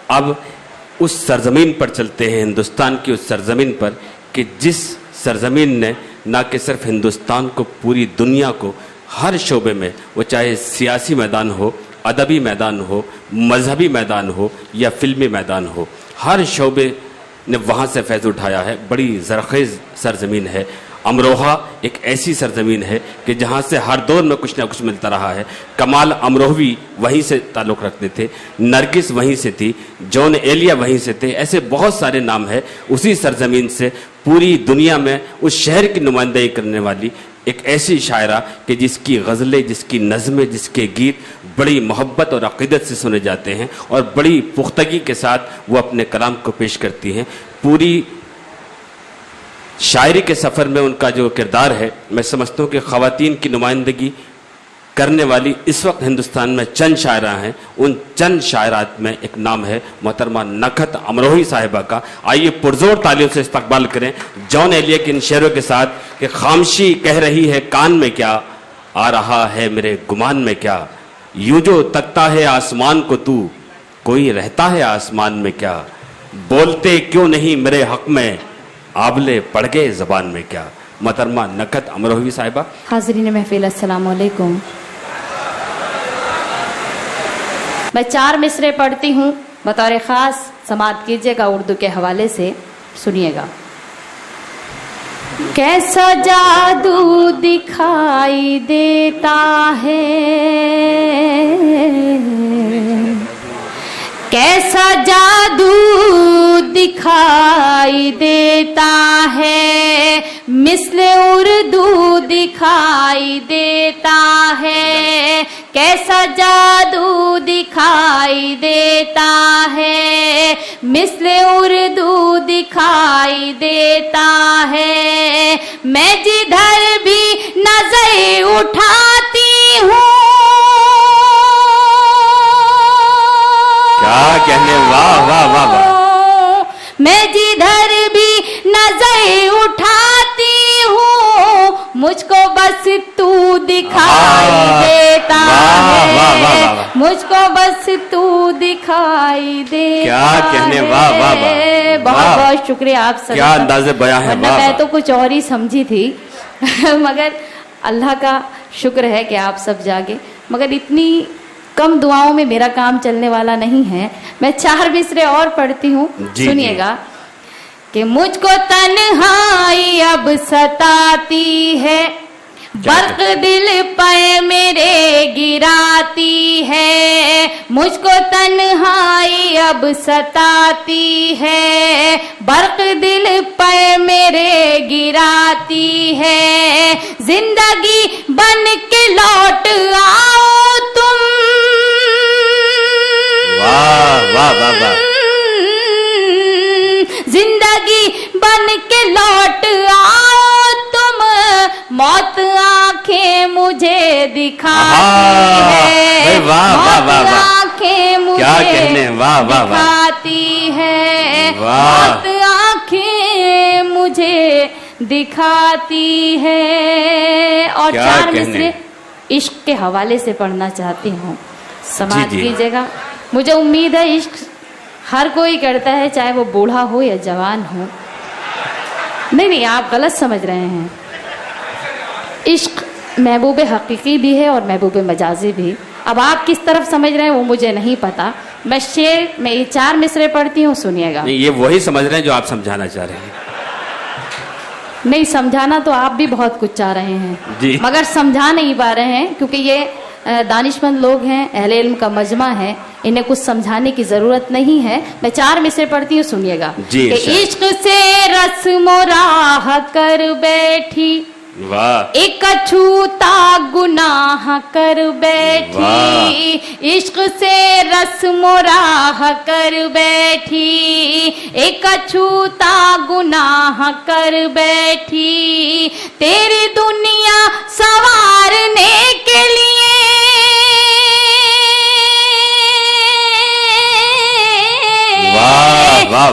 अब उस सरजमीन पर चलते हैं, हिंदुस्तान की उस सरजमीन पर, कि जिस सरजमीन ने ना कि सिर्फ हिंदुस्तान को, पूरी दुनिया को हर शोबे में, वो चाहे सियासी मैदान हो, अदबी मैदान हो, मजहबी मैदान हो या फिल्मी मैदान हो, हर शोबे ने वहाँ से फैज़ उठाया है। बड़ी ज़रख़ेज़ सरजमीन है। अमरोहा एक ऐसी सरजमीन है कि जहाँ से हर दौर में कुछ ना कुछ मिलता रहा है। कमाल अमरोहवी वहीं से ताल्लुक़ रखते थे, नरगिस वहीं से थी, जॉन एलिया वहीं से थे, ऐसे बहुत सारे नाम हैं। उसी सरजमीन से पूरी दुनिया में उस शहर की नुमाइंदगी करने वाली एक ऐसी शायरा कि जिसकी गज़लें, जिसकी नज़में, जिसके गीत बड़ी मोहब्बत और अक़ीदत से सुने जाते हैं और बड़ी पुख्तगी के साथ वो अपने कलाम को पेश करती हैं। पूरी शायरी के सफ़र में उनका जो किरदार है, मैं समझता हूँ कि ख़वातीन की नुमाइंदगी करने वाली इस वक्त हिंदुस्तान में चंद शायरा हैं। उन चंद शायरात में एक नाम है मोहतरमा नखत अमरोही साहिबा का। आइए पुरजोर तालियों से इस्तकबाल करें जॉन एलिया के इन शेरों के साथ कि खामोशी कह रही है कान में क्या, आ रहा है मेरे गुमान में क्या, यूं जो तकता है आसमान को तू, कोई रहता है आसमान में क्या, बोलते क्यों नहीं मेरे हक में, आबले पड़ गए ज़बान में क्या। मोहतरमा नखत अमरोही साहिबा। हाज़रीन महफिल, अस्सलाम वालेकुम। मैं 4 मिसरे पढ़ती हूँ, बतौर ख़ास समाअत कीजिएगा, उर्दू के हवाले से सुनिएगा। कैसा जादू दिखाई देता है, कैसा जादू दिखाई देता है, मिस्ले उर्दू दिखाई देता है, कैसा जादू दिखाई देता है, मिस्ले उर्दू दिखाई देता है। मैं जिधर भी नजर उठाती हूँ, क्या कहने, वाह वाह वाह वाह। मैं जिधर भी नजर उठाती हूँ, मुझको बस तू दिखाई देता है, मुझको बस तू दिखाई देता। क्या कहने, वाह वाह वाह। बहुत बहुत शुक्रिया आप सब। क्या अंदाज़े बयां है। मैं तो कुछ और ही समझी थी मगर अल्लाह का शुक्र है कि आप सब जागे। मगर इतनी कम दुआओं में मेरा काम चलने वाला नहीं है। मैं 4 मिसरे और पढ़ती हूँ, सुनिएगा। कि मुझको तन्हाई अब सताती है, बर्क दिल पे मेरे गिराती है, मुझको तन्हाई अब सताती है, बर्क दिल पे मेरे गिराती है, जिंदगी बन के लौट आओ तुम, वाह वाह वाह वाह। जिंदगी बन के लौट आओ तुम, मौत आंखें मुझे दिखाती है, मौत आंखें मुझे दिखाती है, मौत आंखें मुझे दिखाती है। और 4 मिसरे इश्क के हवाले से पढ़ना चाहती हूँ, समाअत कीजिएगा। मुझे उम्मीद है इश्क हर कोई करता है, चाहे वो बूढ़ा हो या जवान हो। नहीं, आप गलत समझ रहे हैं। इश्क महबूब हकीकी भी है और महबूब मजाजी भी। अब आप किस तरफ समझ रहे हैं वो मुझे नहीं पता। मैं शेर में ये 4 मिसरे पढ़ती हूँ, सुनिएगा। ये वही समझ रहे हैं जो आप समझाना चाह रहे हैं। नहीं, समझाना तो आप भी बहुत कुछ चाह रहे हैं जी, मगर समझा नहीं पा रहे हैं क्योंकि ये दानिशमंद लोग हैं, अहले इल्म का मजमा है, इन्हें कुछ समझाने की जरूरत नहीं है। मैं 4 मिसरे पढ़ती हूँ, सुनिएगा। इश्क से रस्म राह कर बैठी, वाह, एक अछूता गुनाह कर बैठी, इश्क से रस्म राह कर बैठी, एक अछूता गुनाह कर बैठी, तेरी दुनिया संवारने के लिए,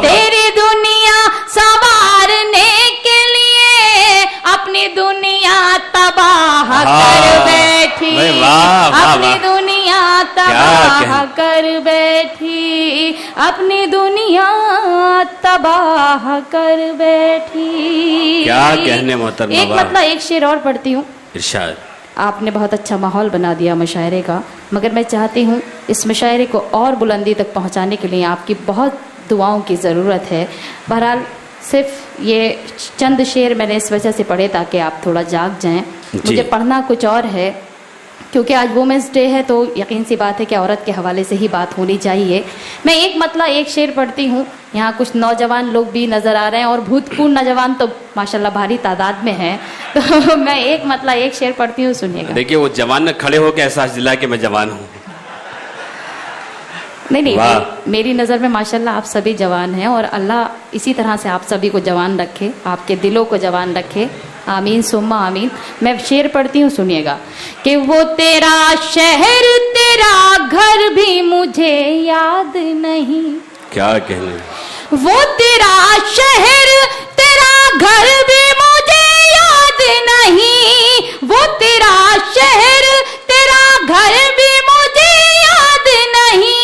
तेरी दुनिया संवारने के लिए अपनी दुनिया तबाह कर बैठी, अपनी दुनिया तबाह कर बैठी, अपनी दुनिया तबाह कर बैठी। क्या कहने मोहतरमा। एक मतलब एक शेर और पढ़ती हूँ। इरशाद। आपने बहुत अच्छा माहौल बना दिया मुशायरे का, मगर मैं चाहती हूँ इस मुशायरे को और बुलंदी तक पहुँचाने के लिए आपकी बहुत दुआओं की ज़रूरत है। बहरहाल सिर्फ ये चंद शेर मैंने इस वजह से पढ़े ताकि आप थोड़ा जाग जाएं। मुझे पढ़ना कुछ और है, क्योंकि आज वुमेंस डे है तो यकीन सी बात है कि औरत के हवाले से ही बात होनी चाहिए। मैं एक मतलब एक शेर पढ़ती हूँ। यहाँ कुछ नौजवान लोग भी नज़र आ रहे हैं और भूतपूर्व नौजवान तो माशाल्लाह भारी तादाद में हैं, तो मैं एक मतलब एक शेर पढ़ती हूँ, सुनिएगा। देखिए वो जवान खड़े होकर एहसास दिला कि मैं जवान हूँ। नहीं, मेरी नज़र में माशाल्लाह आप सभी जवान हैं और अल्लाह इसी तरह से आप सभी को जवान रखे, आपके दिलों को जवान रखे। आमीन सुम्मा आमीन। मैं शेर पढ़ती हूँ, सुनिएगा। कि वो तेरा शहर तेरा घर भी मुझे याद नहीं। क्या कहने। वो तेरा शहर तेरा घर भी मुझे याद नहीं, वो तेरा शहर तेरा घर भी मुझे याद नहीं।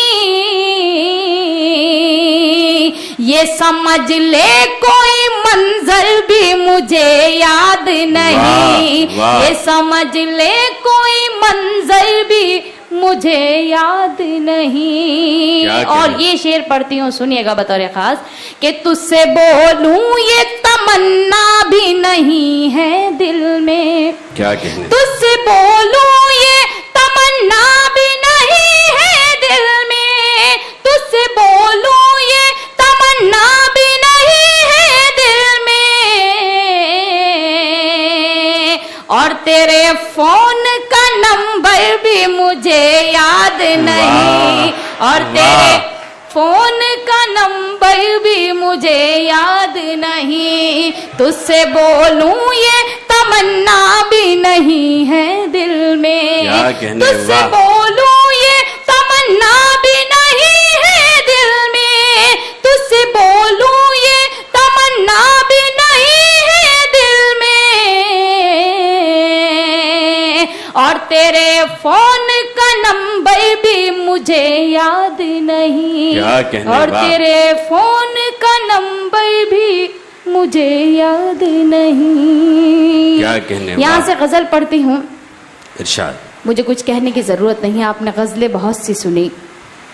ये समझ ले कोई मंजर भी मुझे याद नहीं। ये समझ ले कोई मंजर भी मुझे याद नहीं। और ये शेर पढ़ती हूँ, सुनिएगा बतौर खास। कि तुझसे बोलूं ये तमन्ना भी नहीं है दिल में। क्या कहने। तुझसे बोलूं ये तमन्ना भी नहीं है दिल में। तुझसे बोलूं ये तमन्ना भी नहीं है दिल में। और तेरे फोन का नंबर भी मुझे याद नहीं। और तेरे फोन का नंबर भी मुझे याद नहीं। तुझसे बोलूं ये तमन्ना भी नहीं है दिल में। तुझसे बोलूं ये तमन्ना भी नहीं है दिल में। तुझसे बोलूं ये तमन्ना भी नहीं है दिल में। और तेरे फोन का नंबर भी मुझे याद नहीं। क्या कहने। और तेरे फोन का नंबर भी मुझे याद नहीं। क्या कहने। यहाँ से गजल पढ़ती हूँ। इरशाद। मुझे कुछ कहने की जरूरत नहीं है, आपने गजलें बहुत सी सुनी,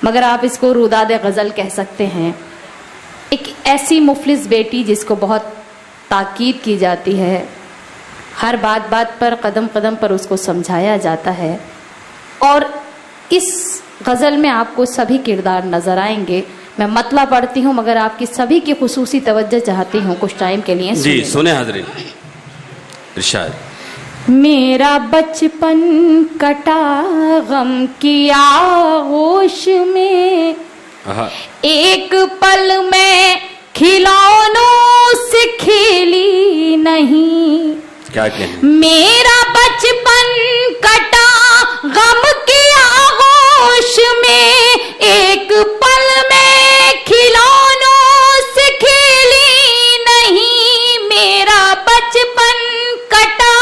मगर आप इसको रुदाद गजल कह सकते हैं। एक ऐसी मुफलिस बेटी जिसको बहुत ताकीद की जाती है, हर बात बात पर कदम कदम पर उसको समझाया जाता है। और इस गज़ल में आपको सभी किरदार नज़र आएंगे। मैं मतला पढ़ती हूँ, मगर आपकी सभी की खुसूसी तवज्जो चाहती हूँ कुछ टाइम के लिए। जी सुने हाज़रीन। इरशाद। मेरा बचपन कटा गम की आगोश में, एक पल में खिलौनों से खेली नहीं। क्या कहने। मेरा बचपन कटा गम की आगोश में, एक पल में खिलौनों से खेली नहीं। मेरा बचपन कटा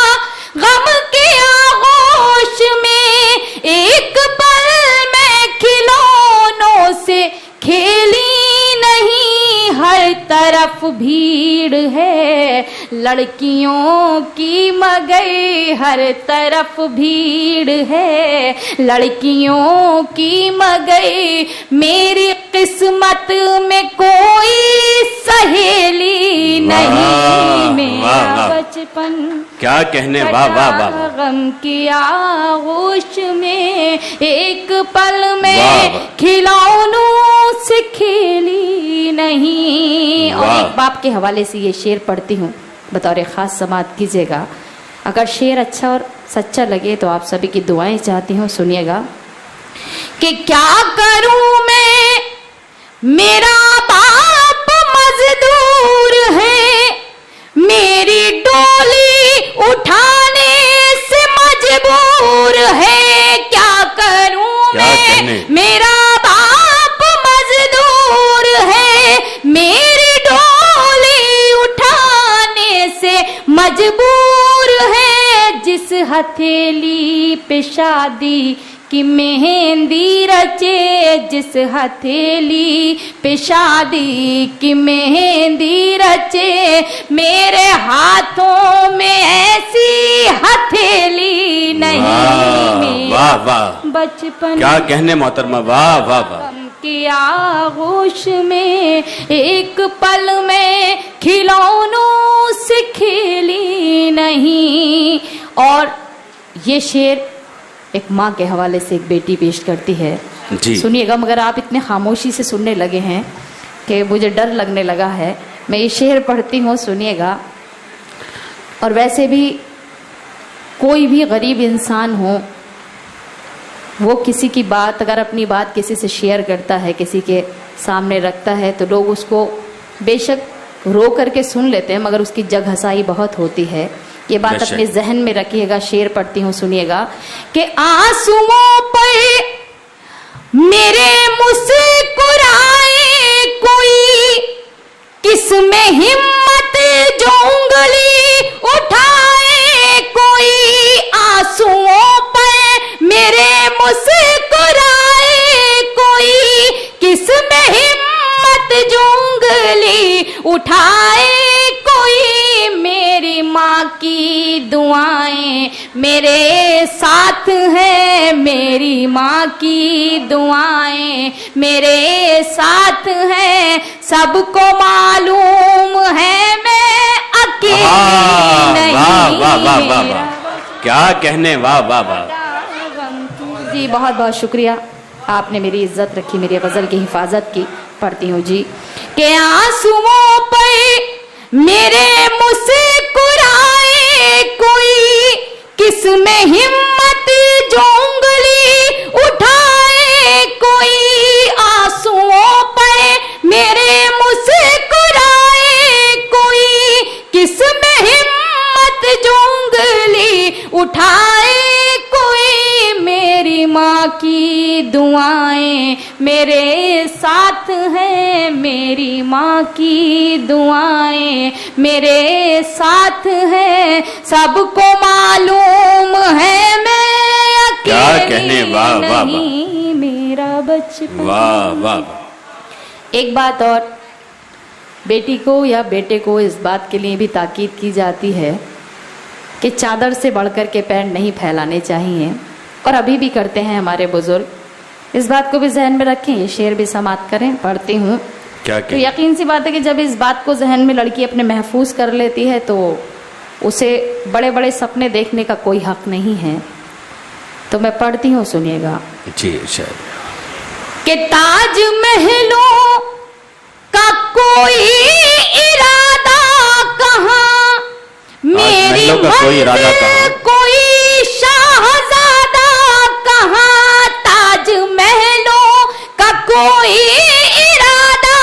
गम की आगोश में, एक पल में खिलौनों से खेली नहीं। हर तरफ भीड़ है लड़कियों की मगर, हर तरफ भीड़ है लड़कियों की मगर। मेरी किस्मत में कोई सहेली नहीं। मेरा बचपन क्या कहने। वाह वाह वाह। गम की आगोश में, एक पल में खिलौनों से खेली नहीं। और एक बाप के हवाले से ये शेर पढ़ती हूँ, बतौर खास समात कीजिएगा। अगर शेर अच्छा और सच्चा लगे तो आप सभी की दुआएं चाहती हूँ, सुनिएगा। कि क्या करूं मैं, मेरा बाप मजदूर है, मेरी डोली उठाने से मजबूर है। क्या करूं मैं, मेरा बाप मजदूर है, मेरी डोली उठाने से मजबूर है। जिस हथेली पे शादी कि मेहंदी रचे जिस हथेली पे शादी की मेहंदी रचे, मेरे हाथों में ऐसी हथेली नहीं। वाह वाह, बचपन क्या कहने मोहतरमा, वाह वाह वाह। की आगोश में एक पल में खिलौनों से खेली नहीं। और ये शेर एक माँ के हवाले से एक बेटी पेश करती है जी। सुनिएगा, मगर आप इतने खामोशी से सुनने लगे हैं कि मुझे डर लगने लगा है। मैं ये शेर पढ़ती हूँ, सुनिएगा। और वैसे भी कोई भी गरीब इंसान हो, वो किसी की बात, अगर अपनी बात किसी से शेयर करता है, किसी के सामने रखता है, तो लोग उसको बेशक रो करके सुन लेते हैं, मगर उसकी जग हंसाई बहुत होती है। ये बात अपने जहन में रखिएगा। शेर पढ़ती हूँ, सुनिएगा कि आंसुओं पर मेरे मुस्कुराए कोई, किसमें हिम्मत जो उंगली उठाए कोई। आंसुओं पर मेरे मुस्कुराए कोई, किसमें हिम्मत जो उंगली उठाए कोई। मेरी माँ की दुआएं मेरे साथ हैं, मेरी माँ की दुआएं मेरे साथ हैं। सबको मालूम है मैं अकेली नहीं। वाह वाह वाह वाह वाह, क्या कहने, वाह वाह वाह जी। बहुत बहुत शुक्रिया, आपने मेरी इज्जत रखी, मेरी गजल की हिफाजत की। पढ़ती हूँ जी कि आंसुओं पर मेरे मुस्कुराए कोई, किसमें हिम्मत जो उंगली उठाए कोई। आंसुओं पर मेरे मुस्कुराए कोई, किसमें हिम्मत जो उंगली उठाए कोई। मेरी माँ की दुआएं मेरे साथ हैं, मेरी माँ की दुआएं मेरे साथ हैं। सबको मालूम है मैं अकेली नहीं, मेरा बचपन। वाह वाह। एक बात और, बेटी को या बेटे को इस बात के लिए भी ताकीद की जाती है कि चादर से बढ़कर के पैर नहीं फैलाने चाहिए, और अभी भी करते हैं हमारे बुजुर्ग। इस बात को भी जहन में रखें, ये शेर भी समाप्त करें। पढ़ती हूँ। तो यकीन सी बात है कि जब इस बात को जहन में लड़की अपने महफूज कर लेती है, तो उसे बड़े बड़े सपने देखने का कोई हक नहीं है। तो मैं पढ़ती हूँ, सुनिएगा जी। शायद कि ताज महलों का कोई इरादा कहाँ, मेरी मंजिल कोई शाहजादा कहाँ। ताज महलों का कोई इरादा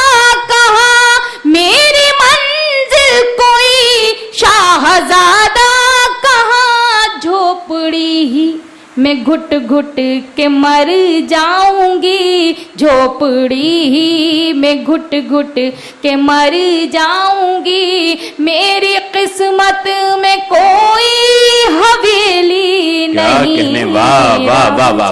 कहाँ, मेरी मंजिल कोई शाहजादा कहाँ। झोपड़ी ही मैं घुट घुट के मर जाऊंगी, झोपड़ी ही मैं घुट घुट के मर जाऊंगी। मेरी किस्मत में कोई हवेली नहीं। वाह वाह वाह वाह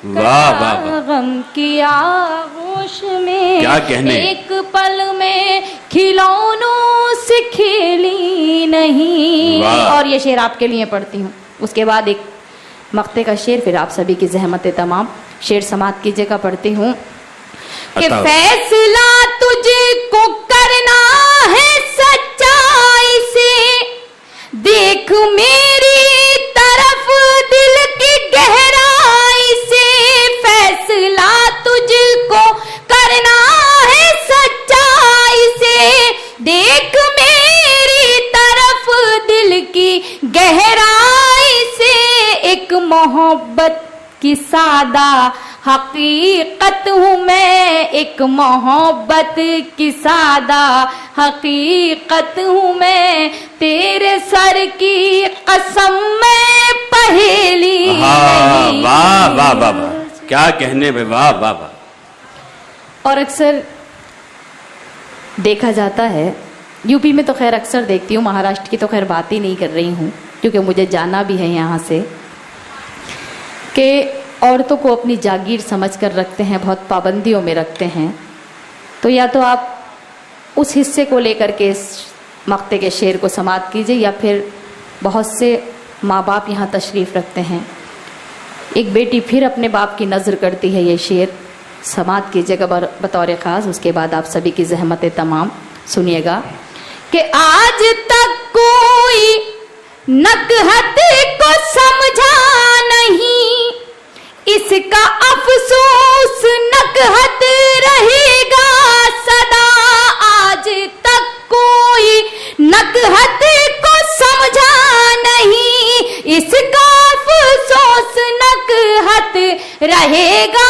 वाह वाह। गम की आगोश में क्या कहने, एक पल में खिलौनों से खेली नहीं। और ये शेर आपके लिए पढ़ती हूँ। उसके बाद एक मक्ते का शेर, फिर आप सभी की ज़हमत तमाम। शेर समाप्त कीजिएगा। पढ़ती हूँ कि फैसला तुझको करना है सच्चाई से, देख मेरी तरफ दिल की गहराई से। फैसला तुझको करना है सच्चाई से, देख मेरी तरफ दिल की गहराई से। एक मोहब्बत की सादा हकीकत हूँ मैं, एक मोहब्बत की सादा हकीकत हूँ मैं। तेरे सर की कसम मैं पहेली नहीं। वाह वाह वाह वाह, क्या कहने में, वाह वाह वाह। और अक्सर देखा जाता है, यूपी में तो खैर अक्सर देखती हूँ, महाराष्ट्र की तो खैर बात ही नहीं कर रही हूँ क्योंकि मुझे जाना भी है यहाँ से, कि औरतों को अपनी जागीर समझकर रखते हैं, बहुत पाबंदियों में रखते हैं, तो या तो आप उस हिस्से को लेकर के इस मक्ते के शेर को समाप्त कीजिए, या फिर बहुत से माँ बाप यहाँ तशरीफ़ रखते हैं, एक बेटी फिर अपने बाप की नज़र करती है, ये शेर समाप्त कीजिएगा बतौर ख़ास। उसके बाद आप सभी की ज़हमतें तमाम सुनिएगा कि आज तक कोई नकहत को समझा नहीं, इसका अफसोस नकहत रहेगा सदा। आज तक कोई नकहत को समझा नहीं, इसका अफसोस नकहत रहेगा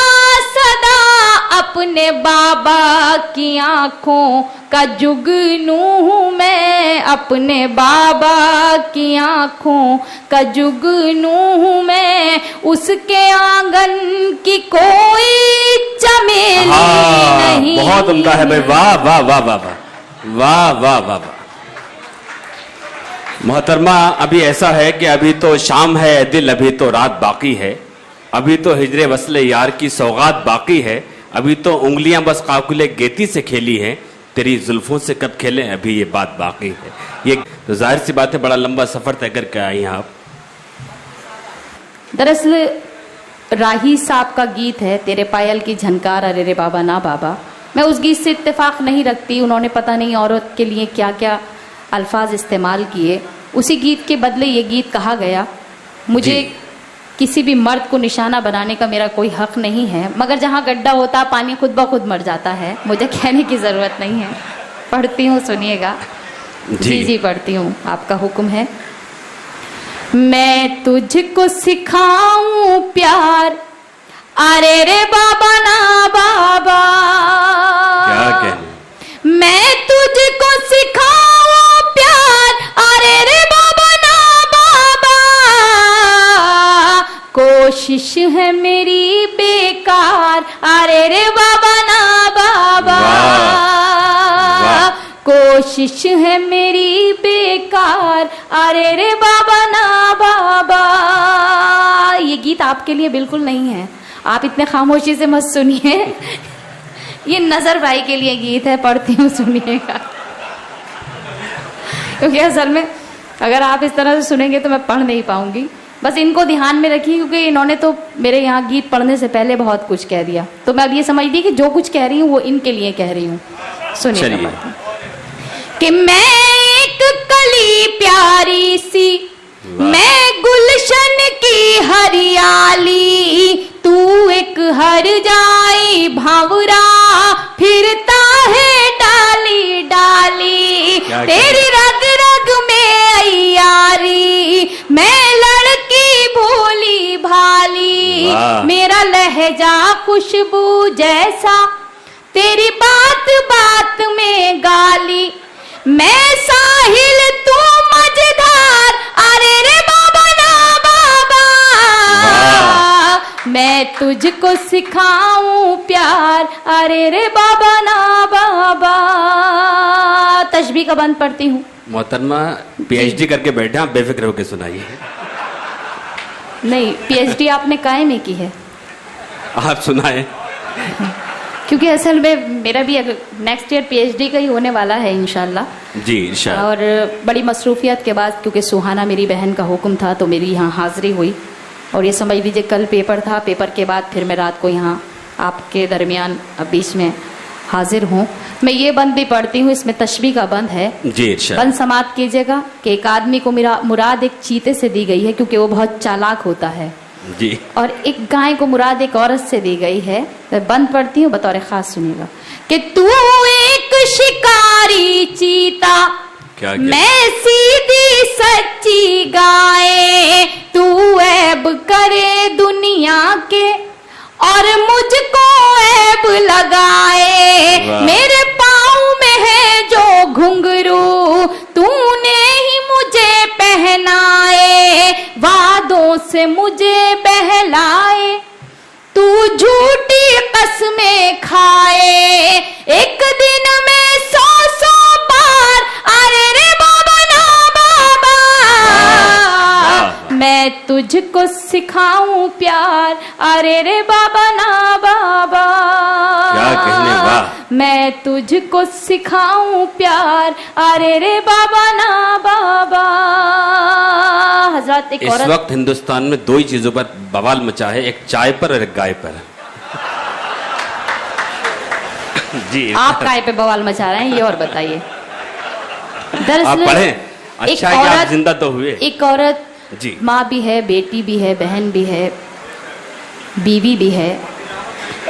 सदा। अपने बाबा की आंखों का जुगनू हूँ मैं, अपने बाबा की आंखों का जुगनू हूँ मैं, उसके आंगन की कोई चमेली नहीं। बहुत उम्दा है भाई, वाह वाह वाह वाह वाह वाह वाह वाह वाह। मोहतरमा, अभी ऐसा है कि अभी तो शाम है दिल, अभी तो रात बाकी है, अभी तो हिजरे वस्ले यार की सौगात बाकी है, अभी तो उंगलियां बस काकुले गेती से खेली हैं, तेरी जुल्फों से कब खेलें अभी ये बात बाकी है। ये तो जाहिर सी बात है, बड़ा लंबा सफर तय करके आई हैं आप। दरअसल राही साहब का गीत है तेरे पायल की झनकार अरे रे बाबा ना बाबा। मैं उस गीत से इत्तेफाक नहीं रखती, उन्होंने पता नहीं औरत के लिए क्या क्या अल्फाज इस्तेमाल किए, उसी गीत के बदले ये गीत कहा गया। मुझे किसी भी मर्द को निशाना बनाने का मेरा कोई हक नहीं है, मगर जहाँ गड्ढा होता पानी खुद ब खुद मर जाता है, मुझे कहने की ज़रूरत नहीं है। पढ़ती हूँ, सुनिएगा। जी जी पढ़ती हूँ, आपका हुक्म है। मैं तुझको सिखाऊं प्यार अरे रे बाबा ना बाबा, क्या कहने? मैं तुझको सिखाऊं प्यार अरे रे बाबा ना बाबा, कोशिश है मेरी बेकार अरे रे बाबा ना बाबा, कोशिश है मेरी बेकार अरे रे बाबा ना बाबा। ये गीत आपके लिए बिल्कुल नहीं है, आप इतने खामोशी से मत सुनिए। ये नजर भाई के लिए गीत है, पढ़ती हूँ, सुनिएगा। क्योंकि असल में अगर आप इस तरह से सुनेंगे तो मैं पढ़ नहीं पाऊंगी। बस इनको ध्यान में रखिए, क्योंकि इन्होंने तो मेरे यहाँ गीत पढ़ने से पहले बहुत कुछ कह दिया, तो मैं अब ये समझती कि जो कुछ कह रही हूँ वो इनके लिए कह रही हूँ। सुनिएगा कि मैं एक कली प्यारी सी, मैं गुलशन की हरियाली, तू एक हर जाई भावरा फिरता है डाली डाली, तेरी रग रग में अयारी, मैं लड़की भोली भाली, मेरा लहजा खुशबू जैसा, तेरी बात बात में गाली, मैं साहिल तू मझधार अरे रे बाबा ना बाबा, मैं तुझको सिखाऊं प्यार अरे रे बाबा ना बाबा। तशबीह का बंद पढ़ती हूँ। मोहतरमा पीएचडी करके बैठे, आप बेफिक्र होकर सुनाइए। नहीं, पीएचडी आपने काहे में की है? आप सुनाए। क्योंकि असल में मेरा भी नेक्स्ट ईयर पीएचडी का ही होने वाला है इंशाल्लाह। जी इंशाल्लाह। और बड़ी मसरूफियत के बाद, क्योंकि सुहाना मेरी बहन का हुक्म था, तो मेरी यहाँ हाज़िरी हुई, और ये समझ लीजिए कल पेपर था, पेपर के बाद फिर मैं रात को यहाँ आपके दरमियान अब बीच में हाजिर हूँ। मैं ये बंद भी पढ़ती हूँ, इसमें तशबीह का बंद है। जी बंद समाप्त कीजिएगा कि एक आदमी को मुराद एक चीते से दी गई है, क्योंकि वो बहुत चालाक होता है जी, और एक गाय को मुराद एक औरत से दी गई है। मैं बंद पढ़ती हूँ, बतौर खास सुनिएगा कि तू एक शिकारी चीता, क्या? मैं सीधी सच्ची गाय, तू ऐब करे दुनिया के और मुझको ऐब लगाए, मेरे पाँव में है जो घुंघरू तूने ही मुझे पहनाए, वादों से मुझे बहलाए, तू झूठी कसमें खाए, एक दिन में 100 बार अरे रे बाबा ना बाबा, मैं तुझ तुझको सिखाऊं प्यार, अरे रे बाबा ना बाबा। क्या कहने, वाह। मैं तुझको सिखाऊं प्यार, अरे रे बाबा ना बाबा। हजरत, एक इस औरत, वक्त हिंदुस्तान में दो ही चीजों पर बवाल मचा है, एक चाय पर और एक गाय पर। जी, आप काय पे बवाल मचा रहे हैं, ये और बताइए। आप दरअसल पढ़ें, अच्छा है कि आप जिंदा तो हुए। एक औरत जी, माँ भी है, बेटी भी है, बहन भी है, बीवी भी है।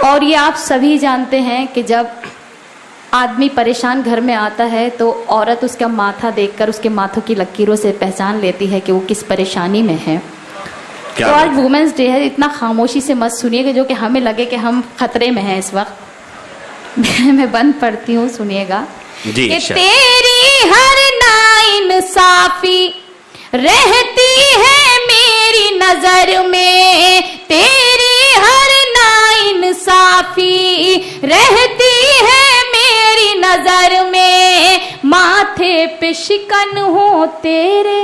और ये आप सभी जानते हैं कि जब आदमी परेशान घर में आता है तो औरत उसका माथा देखकर उसके माथों की लकीरों से पहचान लेती है कि वो किस परेशानी में है। तो आज वुमेन्स डे है, इतना खामोशी से मत सुनिएगा जो कि हमें लगे कि हम खतरे में हैं इस वक्त। मैं बंद पढ़ती हूँ, सुनिएगा। जी, कि तेरी हर नाइंसाफी रहती है मेरी नजर में, तेरी हर नाइंसाफी रहती है मेरी नजर में। माथे पे शिकन हो तेरे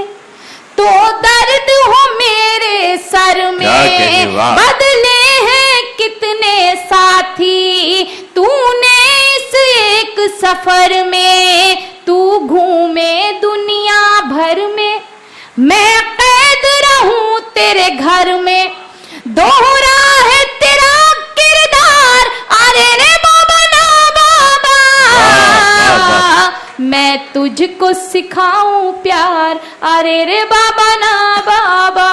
तो दर्द हो मेरे सर में। बदले हैं कितने साथी तूने इस एक सफर में, तू घूमे दुनिया भर में, मैं कैद रहूं तेरे घर में। दोहरा है तेरा किरदार, अरे रे बाबा ना बाबा। मैं तुझको सिखाऊं प्यार, अरे रे बाबा ना बाबा।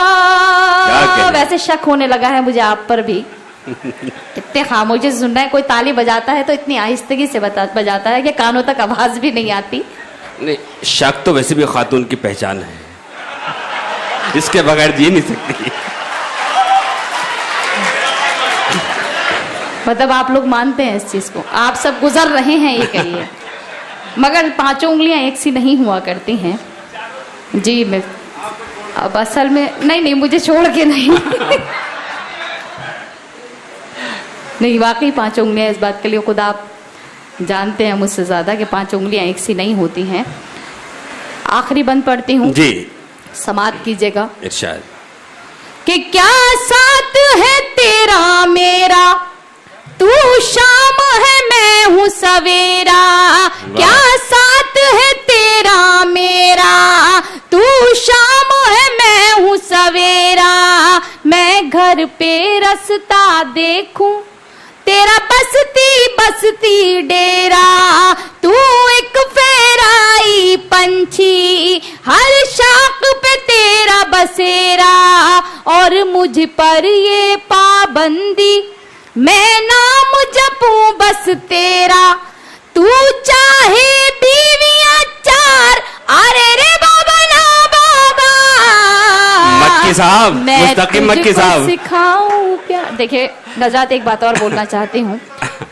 वैसे शक होने लगा है मुझे आप पर भी। कितने खामोशी से सुन रहे हैं। कोई ताली बजाता है तो इतनी आहिस्तगी से बजाता है कि कानों तक आवाज भी नहीं आती। नहीं, शक तो वैसे भी खातून की पहचान है, इसके बगैर जी नहीं सकती। मतलब आप लोग मानते हैं इस चीज को, आप सब गुजर रहे हैं ये कहिए। मगर पांचों उंगलियां एक सी नहीं हुआ करती हैं। जी, मैं अब असल में नहीं, मुझे छोड़ के नहीं। नहीं, वाकई पांचों उंगलियां, इस बात के लिए खुद आप जानते हैं मुझसे ज्यादा कि पांचों उंगलियां एक सी नहीं होती हैं। आखिरी बंद पढ़ती हूँ जी, समाप्त कीजिएगा। इरशाद। कि क्या साथ है तेरा मेरा, तू शाम है मैं हूँ सवेरा। क्या साथ है तेरा मेरा, तू शाम है मैं हूँ सवेरा। मैं घर पे रास्ता देखूं तेरा बसती बसती डेरा। तू एक फेराई पंछी, हर शाख पे तेरा बसेरा। और मुझ पर ये पाबंदी, मैं नाम जपूं बस तेरा। तू चाहे बीवियां चार, अरे रे बाबा ना बाबा। मक्की साहब, मुस्तकीम मक्की साहब, सिखाऊं क्या। देखिए नजात, एक बात और बोलना चाहती हूँ।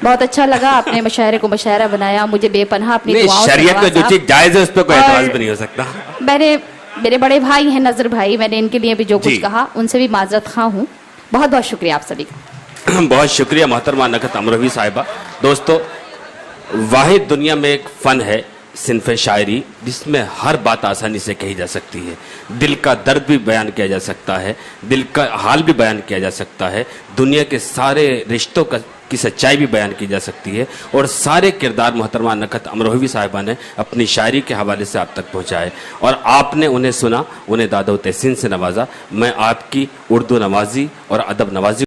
बहुत अच्छा लगा आपने मुशायरे को मुशायरा बनाया, मुझे बेपनाह अपनी दुआओं से शरीयत में जो चीज जायज है उस पर कोई एतराज भी नहीं हो सकता। मेरे बड़े भाई हैं नजर भाई, मैंने इनके लिए भी जो कुछ कहा उनसे भी माजरत खां हूँ। बहुत बहुत शुक्रिया आप सभी का। बहुत शुक्रिया मोहतरमा नखत अमरोही साहिबा। दोस्तों, वाहिद दुनिया में एक फन है सिन्फ़े शायरी, जिसमें हर बात आसानी से कही जा सकती है। दिल का दर्द भी बयान किया जा सकता है, दिल का हाल भी बयान किया जा सकता है, दुनिया के सारे रिश्तों की सच्चाई भी बयान की जा सकती है। और सारे किरदार मोहतरमा नखत अमरोही साहिबा ने अपनी शायरी के हवाले से आप तक पहुँचाए और आपने उन्हें सुना, उन्हें दादो तहसीन से नवाजा। मैं आपकी उर्दू नवाजी और अदब नवाजी